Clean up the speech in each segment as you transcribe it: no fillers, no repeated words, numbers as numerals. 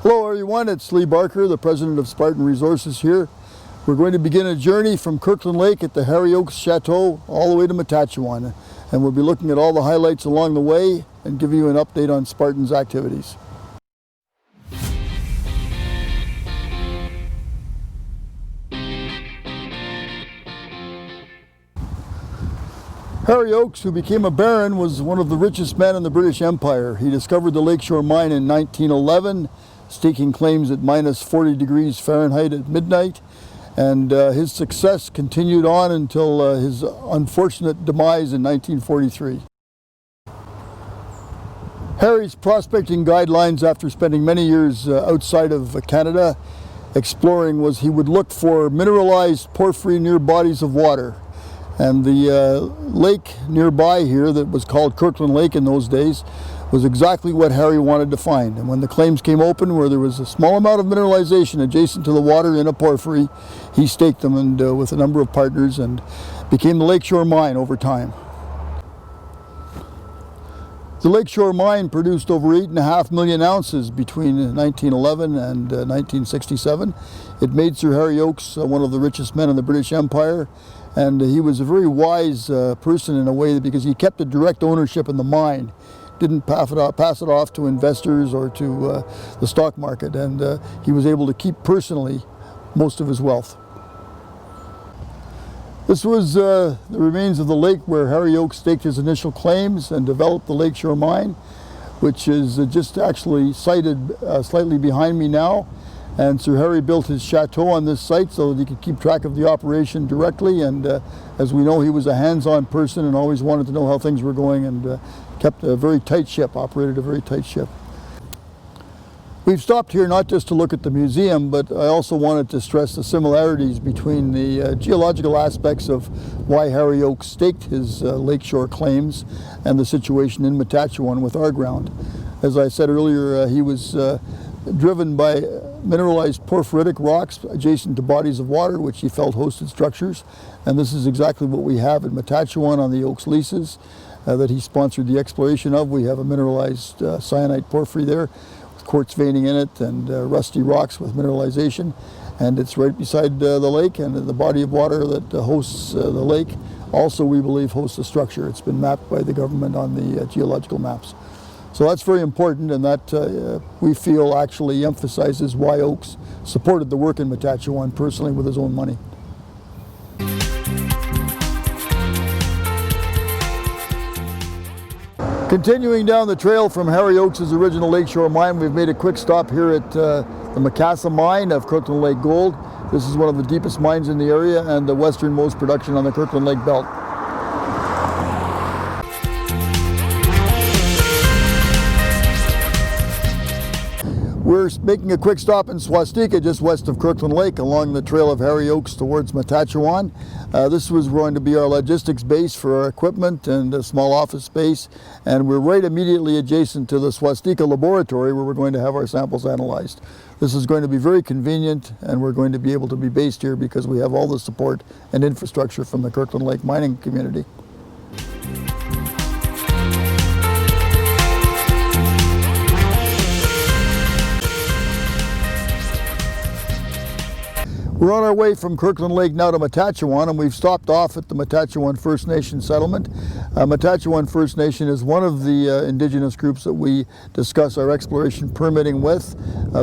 Hello everyone, it's Lee Barker, the president of Sparton Resources here. We're going to begin a journey from Kirkland Lake at the Harry Oaks Chateau all the way to Matachewan, and we'll be looking at all the highlights along the way and give you an update on Sparton's activities. Harry Oaks, who became a baron, was one of the richest men in the British Empire. He discovered the Lakeshore Mine in 1911, staking claims at minus 40 degrees Fahrenheit at midnight, and his success continued on until his unfortunate demise in 1943. Harry's prospecting guidelines after spending many years outside of Canada exploring was he would look for mineralized porphyry near bodies of water. And the lake nearby here that was called Kirkland Lake in those days was exactly what Harry wanted to find. And when the claims came open where there was a small amount of mineralization adjacent to the water in a porphyry, he staked them and with a number of partners and became the Lakeshore Mine over time. The Lakeshore Mine produced over 8.5 million ounces between 1911 and 1967. It made Sir Harry Oaks one of the richest men in the British Empire. And he was a very wise person in a way because he kept a direct ownership in the mine, didn't pass it off to investors or to the stock market, and he was able to keep personally most of his wealth. This was the remains of the lake where Harry Oaks staked his initial claims and developed the Lakeshore Mine, which is just actually sited slightly behind me now. And Sir Harry built his chateau on this site so that he could keep track of the operation directly. And as we know, he was a hands-on person and always wanted to know how things were going and kept a very tight ship, operated a very tight ship. We've stopped here not just to look at the museum, but I also wanted to stress the similarities between the geological aspects of why Harry Oaks staked his lakeshore claims and the situation in Matachewan with our ground. As I said earlier, he was driven by mineralized porphyritic rocks adjacent to bodies of water which he felt hosted structures, and this is exactly what we have at Matachewan on the Oaks leases that he sponsored the exploration of. We have a mineralized cyanite porphyry there with quartz veining in it and rusty rocks with mineralization, and it's right beside the lake, and the body of water that hosts the lake also, we believe, hosts a structure. It's been mapped by the government on the geological maps. So that's very important, and that we feel actually emphasizes why Oaks supported the work in Matachewan personally with his own money. Continuing down the trail from Harry Oaks' original Lakeshore Mine, we've made a quick stop here at the Macassa Mine of Kirkland Lake Gold. This is one of the deepest mines in the area and the westernmost production on the Kirkland Lake belt. We're making a quick stop in Swastika, just west of Kirkland Lake, along the trail of Harry Oaks towards Matachewan. This was going to be our logistics base for our equipment and a small office space, and we're right immediately adjacent to the Swastika laboratory where we're going to have our samples analyzed. This is going to be very convenient, and we're going to be able to be based here because we have all the support and infrastructure from the Kirkland Lake mining community. We're on our way from Kirkland Lake now to Matachewan, and we've stopped off at the Matachewan First Nation settlement. Matachewan First Nation is one of the Indigenous groups that we discuss our exploration permitting with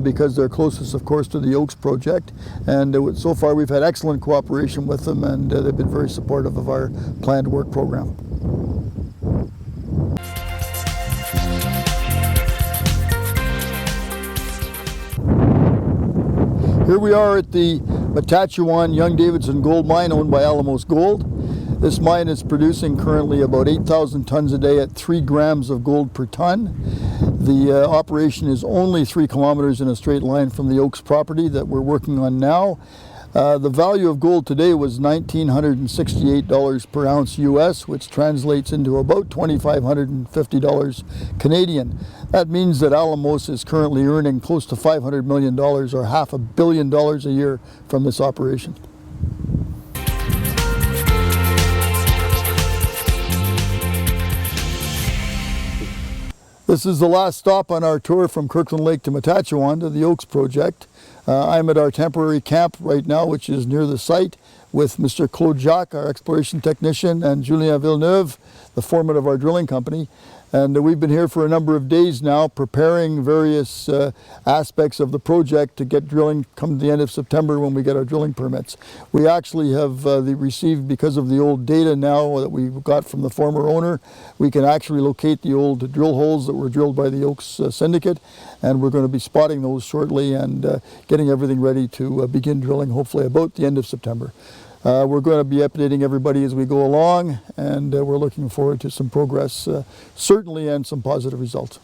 because they're closest, of course, to the Oaks project. And so far we've had excellent cooperation with them, and they've been very supportive of our planned work program. Here we are at the Matachewan Young Davidson gold mine owned by Alamos Gold. This mine is producing currently about 8,000 tons a day at 3 grams of gold per ton. The operation is only 3 kilometers in a straight line from the Oaks property that we're working on now. The value of gold today was $1,968 per ounce US, which translates into about $2,550 Canadian. That means that Alamos is currently earning close to $500 million or $500 million a year from this operation. This is the last stop on our tour from Kirkland Lake to Matachewan to the Oaks project. I'm at our temporary camp right now, which is near the site, with Mr. Claude Jacques, our exploration technician, and Julien Villeneuve, the foreman of our drilling company. And we've been here for a number of days now, preparing various aspects of the project to get drilling come the end of September when we get our drilling permits. We actually have received, because of the old data now that we got from the former owner, we can actually locate the old drill holes that were drilled by the Oaks Syndicate, and we're going to be spotting those shortly and getting everything ready to begin drilling hopefully about the end of September. We're going to be updating everybody as we go along, and we're looking forward to some progress, certainly, and some positive results.